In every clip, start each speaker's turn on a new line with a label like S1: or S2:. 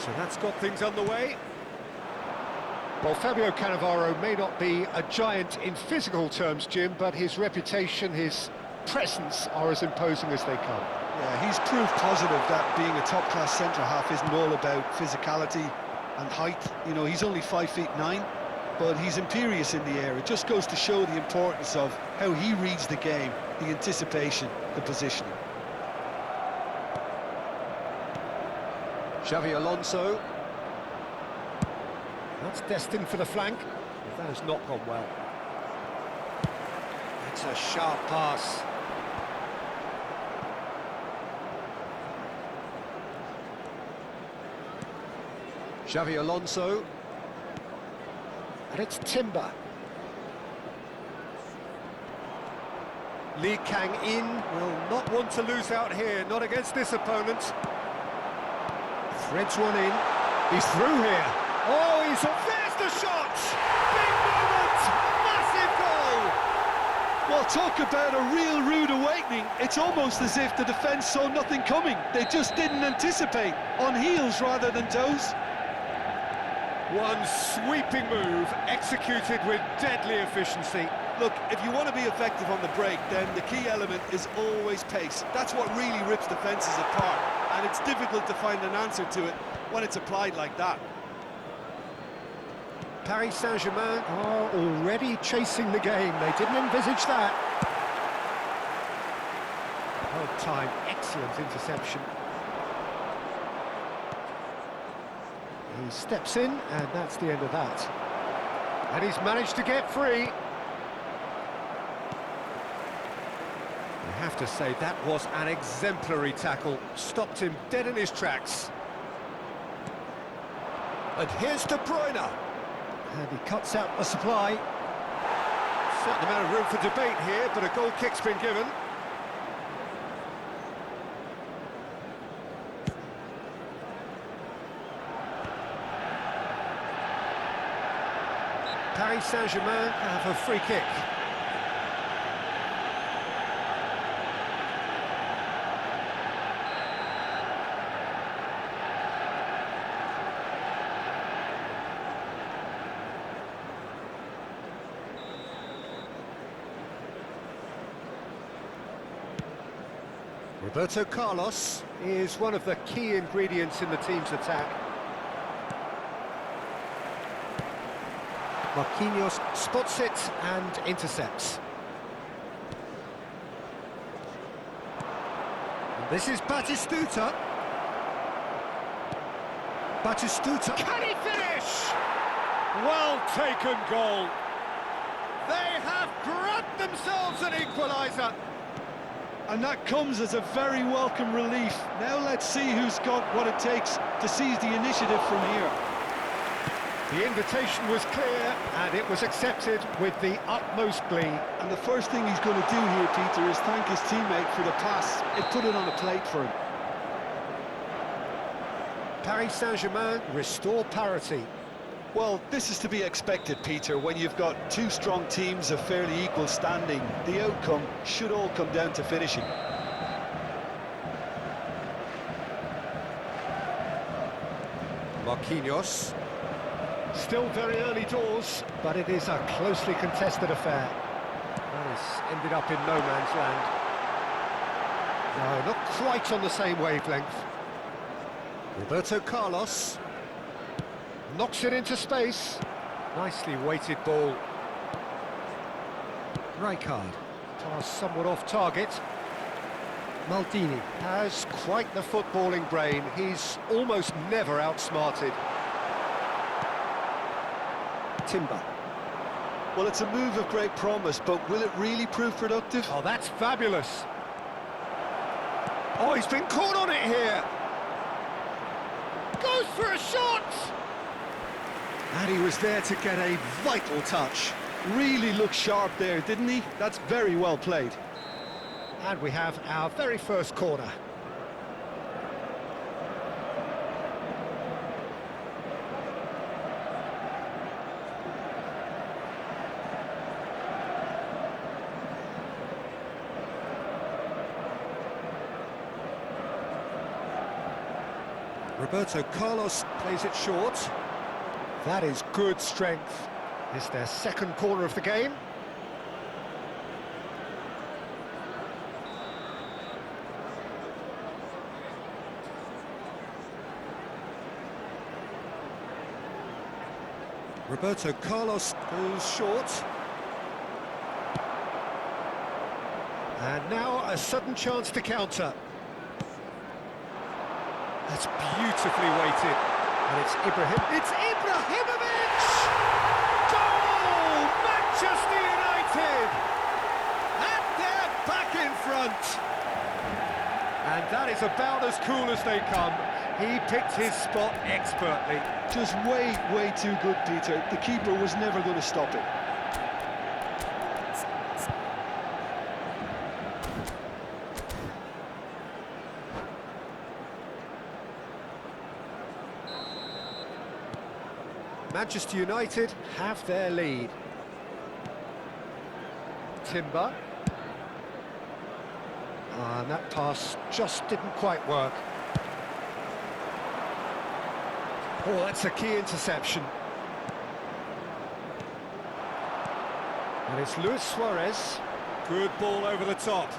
S1: So that's got things underway.
S2: Well, Fabio Cannavaro may not be a giant in physical terms, Jim, but his reputation, his presence are as imposing as they come.
S3: Yeah, he's proof positive that being a top-class centre-half isn't all about physicality and height. You know, he's only 5'9", but he's imperious in the air. It just goes to show the importance of how he reads the game, the anticipation, the positioning.
S2: Xavi Alonso. That's destined for the flank. That has not gone well. It's a sharp pass. Xavi Alonso. And it's Timber.
S1: Lee Kang-in will not want to lose out here, not against this opponent. Threads one in. He's through here. Oh, there's the shot! Big moment! Massive goal!
S3: Well, talk about a real rude awakening. It's almost as if the defence saw nothing coming. They just didn't anticipate, on heels rather than toes.
S1: One sweeping move, executed with deadly efficiency.
S3: Look, if you want to be effective on the break, then the key element is always pace. That's what really rips defences apart, and it's difficult to find an answer to it when it's applied like that.
S2: Paris Saint-Germain are already chasing the game. They didn't envisage that. Well timed, excellent interception. He steps in, and that's the end of that. And he's managed to get free.
S1: I have to say, that was an exemplary tackle. Stopped him dead in his tracks. And here's De Bruyne.
S2: And he cuts out the supply.
S1: Certain amount of room for debate here, but a goal kick's been given.
S2: Paris Saint-Germain have a free kick.
S1: Roberto Carlos is one of the key ingredients in the team's attack.
S2: Marquinhos spots it and intercepts. And this is Batistuta. Batistuta.
S1: Can he finish? Well taken goal. They have grabbed themselves an equaliser.
S3: And that comes as a very welcome relief. Now let's see who's got what it takes to seize the initiative from here.
S2: The invitation was clear, and it was accepted with the utmost glee.
S3: And the first thing he's going to do here, Peter, is thank his teammate for the pass. It put it on a plate for him.
S2: Paris Saint-Germain restore parity.
S3: Well, this is to be expected, Peter, when you've got two strong teams of fairly equal standing. The outcome should all come down to finishing.
S1: Marquinhos.
S2: Still very early doors, but it is a closely contested affair.
S1: That has ended up in no man's land.
S2: No, not quite on the same wavelength.
S1: Roberto Carlos.
S2: Knocks it into space.
S1: Nicely weighted ball.
S2: Rijkaard. Pass somewhat off target. Maldini has quite the footballing brain. He's almost never outsmarted. Timber.
S3: Well, it's a move of great promise, but will it really prove productive?
S1: Oh, that's fabulous. Oh, he's been caught on it here. Goes for a shot.
S2: And he was there to get a vital touch.
S3: Really looked sharp there, didn't he? That's very well played.
S2: And we have our very first corner.
S1: Roberto Carlos plays it short.
S2: That is good strength. It's their second corner of the game.
S1: Roberto Carlos goes short.
S2: And now a sudden chance to counter. That's beautifully weighted. And it's Ibrahimovic!
S1: Goal! Manchester United! And they're back in front.
S2: And that is about as cool as they come. He picked his spot expertly.
S3: Just way too good, Peter. The keeper was never going to stop it.
S2: Manchester United have their lead. Timber. And that pass just didn't quite work. Oh, that's a key interception. And it's Luis Suarez.
S1: Good ball over the top.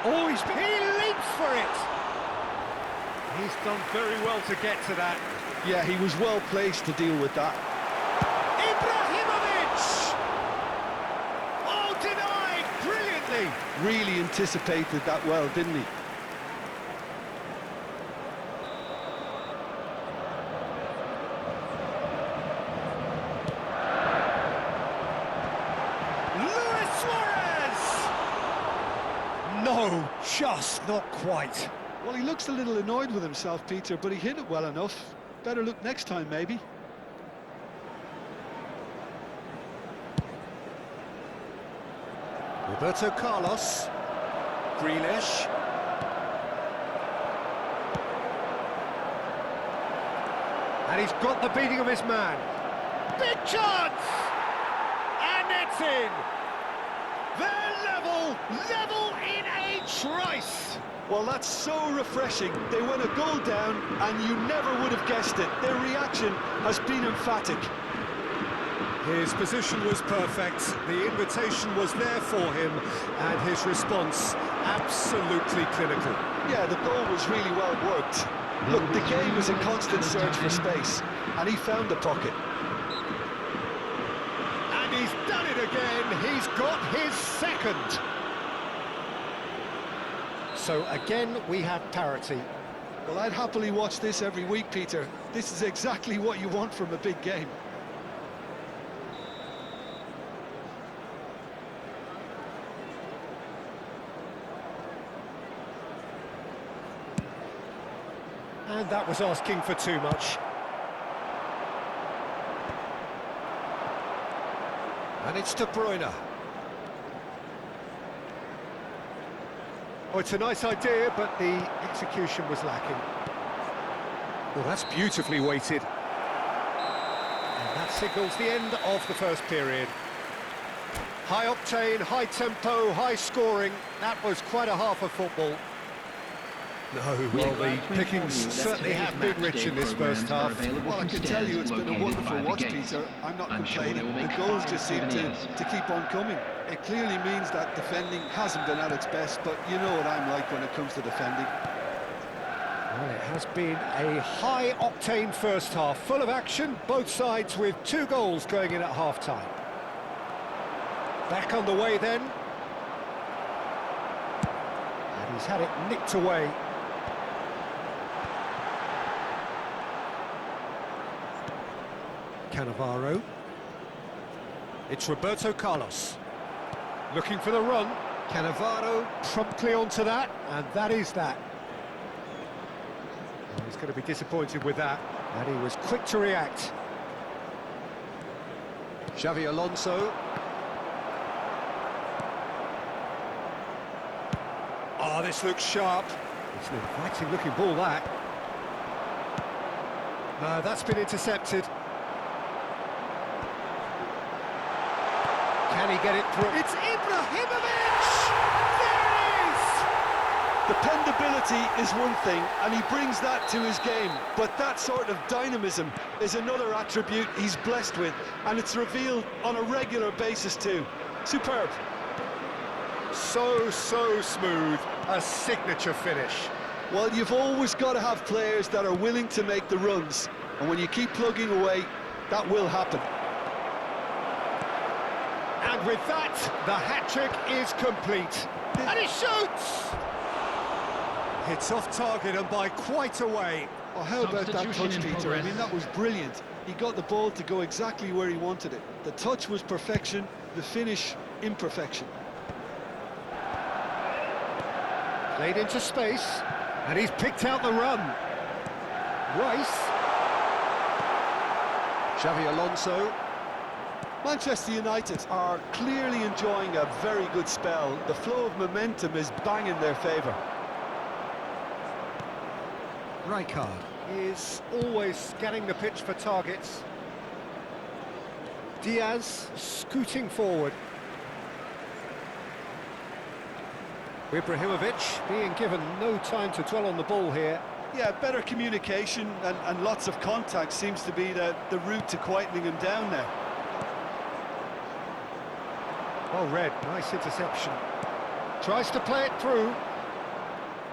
S2: Oh, he leaps for it! He's done very well to get to that.
S3: Yeah, he was well placed to deal with that.
S2: Ibrahimovic! Oh, denied brilliantly!
S3: Really anticipated that well, didn't he?
S2: Luis Suarez! No, just not quite.
S3: Well, he looks a little annoyed with himself, Peter, but he hit it well enough. Better look next time, maybe.
S1: Roberto Carlos. Grealish.
S2: And he's got the beating of his man. Big chance! And it's in! They're level in a trice!
S3: Well, that's so refreshing. They went a goal down, and you never would have guessed it. Their reaction has been emphatic.
S1: His position was perfect, the invitation was there for him, and his response absolutely clinical.
S3: Yeah, the goal was really well worked. Look, the game was a constant search for space, and he found the pocket.
S2: And he's done it again, he's got his second. So again, we have parity.
S3: Well, I'd happily watch this every week, Peter. This is exactly what you want from a big game.
S2: And that was asking for too much. And it's De Bruyne. Oh, it's a nice idea, but the execution was lacking.
S1: Well, that's beautifully weighted.
S2: And that signals the end of the first period. High octane, high tempo, high scoring. That was quite a half of football.
S1: No, well, the pickings
S2: Certainly have been rich in this first half.
S3: Well, I can tell you it's been a wonderful watch, Peter. I'm not complaining. The goals just seem to keep on coming. It clearly means that defending hasn't been at its best, but you know what I'm like when it comes to defending.
S2: Well, it has been a high-octane first half, full of action, both sides with 2 goals going in at half-time. Back underway then. And he's had it nicked away. Cannavaro. It's Roberto Carlos. Looking for the run. Cannavaro promptly onto that, and that is that. Well, he's going to be disappointed with that, and he was quick to react. Xavi Alonso. Oh, this looks sharp. It's an inviting looking ball, that. That's been intercepted. Can he get it through? It's Ibrahimovic! There it
S3: Dependability is one thing, and he brings that to his game, but that sort of dynamism is another attribute he's blessed with, and it's revealed on a regular basis too. Superb.
S2: So smooth, a signature finish.
S3: Well, you've always got to have players that are willing to make the runs, and when you keep plugging away, that will happen.
S2: And with that, the hat-trick is complete. And he shoots!
S1: Hits off target and by quite a way.
S3: Oh, how about that
S4: Substitution
S3: touch,
S4: in
S3: Peter? I
S4: progress.
S3: mean, that was brilliant. He got the ball to go exactly where he wanted it. The touch was perfection, the finish, imperfection.
S2: Played into space, and he's picked out the run. Rice. Xavi Alonso.
S3: Manchester United are clearly enjoying a very good spell. The flow of momentum is bang in their favour.
S2: Rijkaard is always scanning the pitch for targets. Diaz scooting forward. Ibrahimovic being given no time to dwell on the ball here.
S3: Yeah, better communication and lots of contact seems to be the route to quietening him down now.
S2: Well read, nice interception. Tries to play it through.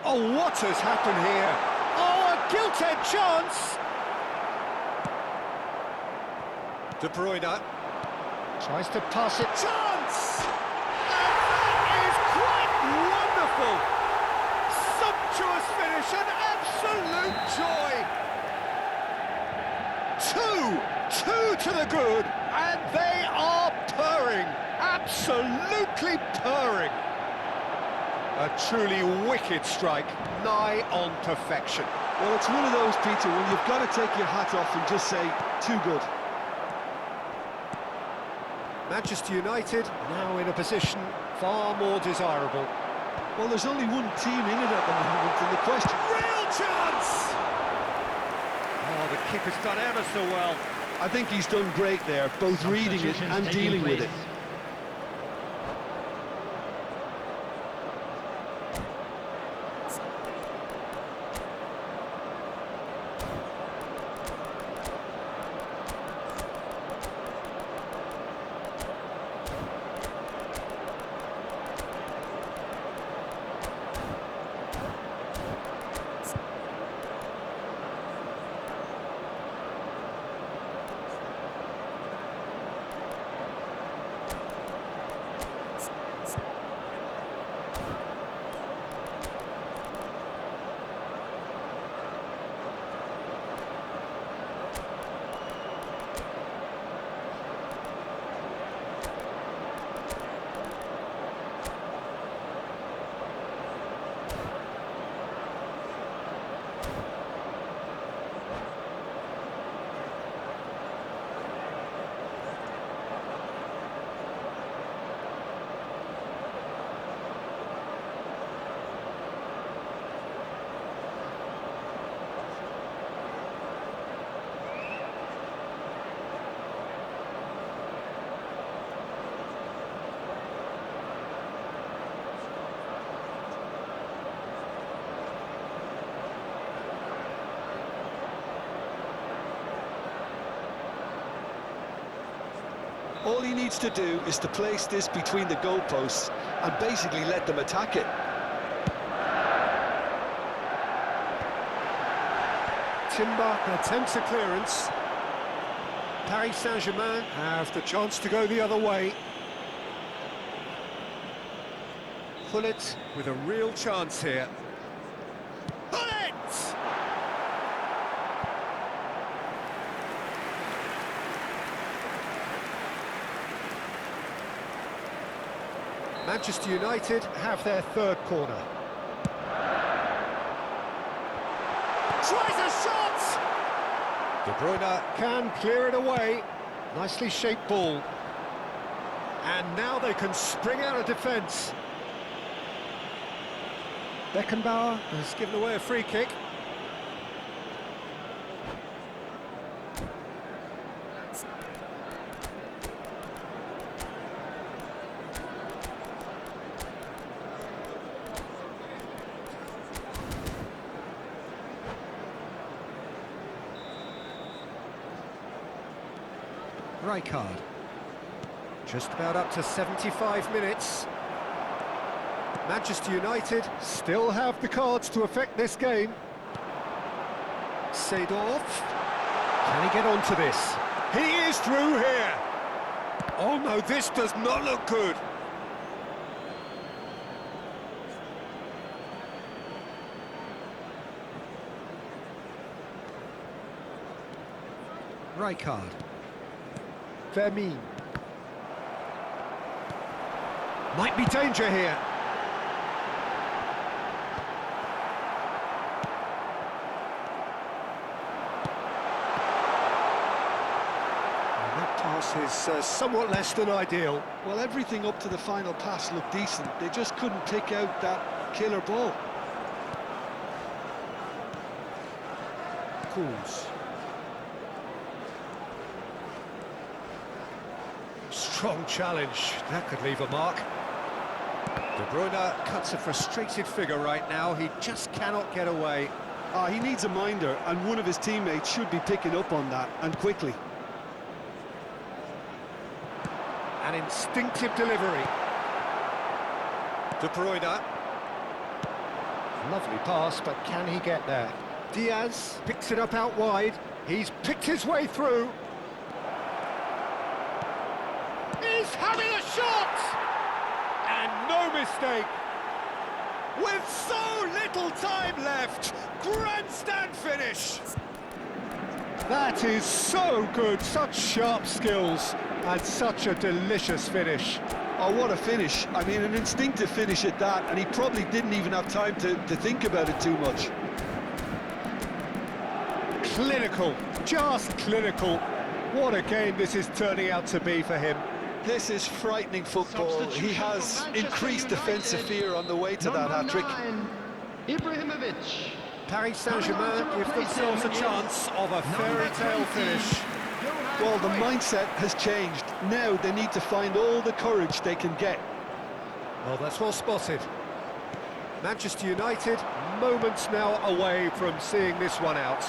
S2: Oh, what has happened here? Oh, a gilt-edged chance! De Bruyne tries to pass it. Chance! And that is quite wonderful! Sumptuous finish, an absolute joy! Two to the good, and they are purring, absolutely purring. A truly wicked strike, nigh on perfection.
S3: Well, it's one of those, Peter, when you've got to take your hat off and just say, too good.
S2: Manchester United now in a position far more desirable.
S3: Well, there's only one team in it at the moment, and the question...
S2: Real chance! Oh, the keeper's done ever so well.
S3: I think he's done great there, both reading it
S4: Substitutions
S3: and
S4: taking
S3: dealing with
S4: place.
S3: it. All he needs to do is to place this between the goalposts and basically let them attack it.
S2: Timber attempts a clearance. Paris Saint-Germain have the chance to go the other way. Gullit with a real chance here. Gullit! Manchester United have their third corner. Tries a shot! De Bruyne can clear it away. Nicely shaped ball. And now they can spring out of defence. Beckenbauer has given away a free kick. Rijkaard. Just about up to 75 minutes. Manchester United still have the cards to affect this game. Seedorf. Can he get onto this?
S1: He is through here. Oh no, this does not look good.
S2: Rijkaard. Vermeer. Might be danger here. And that pass is somewhat less than ideal.
S3: Well, everything up to the final pass looked decent. They just couldn't pick out that killer ball.
S2: Cools. Strong challenge. That could leave a mark. De Bruyne cuts a frustrated figure right now. He just cannot get away.
S3: He needs a minder, and one of his teammates should be picking up on that, and quickly.
S2: An instinctive delivery. De Bruyne. Lovely pass, but can he get there? Diaz picks it up out wide. He's picked his way through. He's having a shot! And no mistake.
S1: With so little time left, grandstand finish.
S2: That is so good, such sharp skills, and such a delicious finish.
S3: Oh, what a finish. I mean, an instinctive finish at that, and he probably didn't even have time to think about it too much.
S2: Clinical, just clinical. What a game this is turning out to be for him.
S3: This is frightening football. He has increased defensive fear on the way to that hat-trick.
S4: Ibrahimovic.
S2: Paris Saint-Germain give themselves a chance of a fairy tale finish.
S3: Well, the mindset has changed. Now they need to find all the courage they can get.
S2: Well, that's well spotted. Manchester United, moments now away from seeing this one out.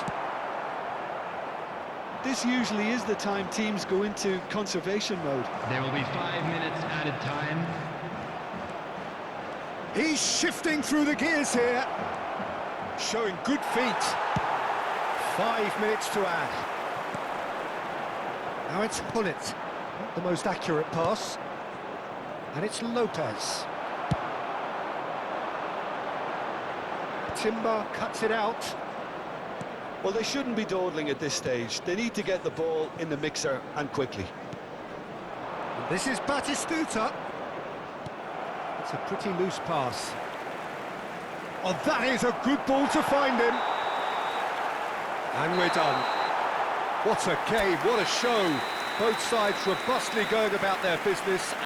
S3: This usually is the time teams go into conservation mode.
S4: There will be 5 minutes added time.
S2: He's shifting through the gears here. Showing good feet. 5 minutes to add. Now it's Hullet. Not the most accurate pass. And it's Lopez. Timber cuts it out.
S3: Well, they shouldn't be dawdling at this stage. They need to get the ball in the mixer, and quickly.
S2: This is Batistuta. It's a pretty loose pass. Oh, that is a good ball to find him. And we're done. What a game, what a show. Both sides robustly going about their business.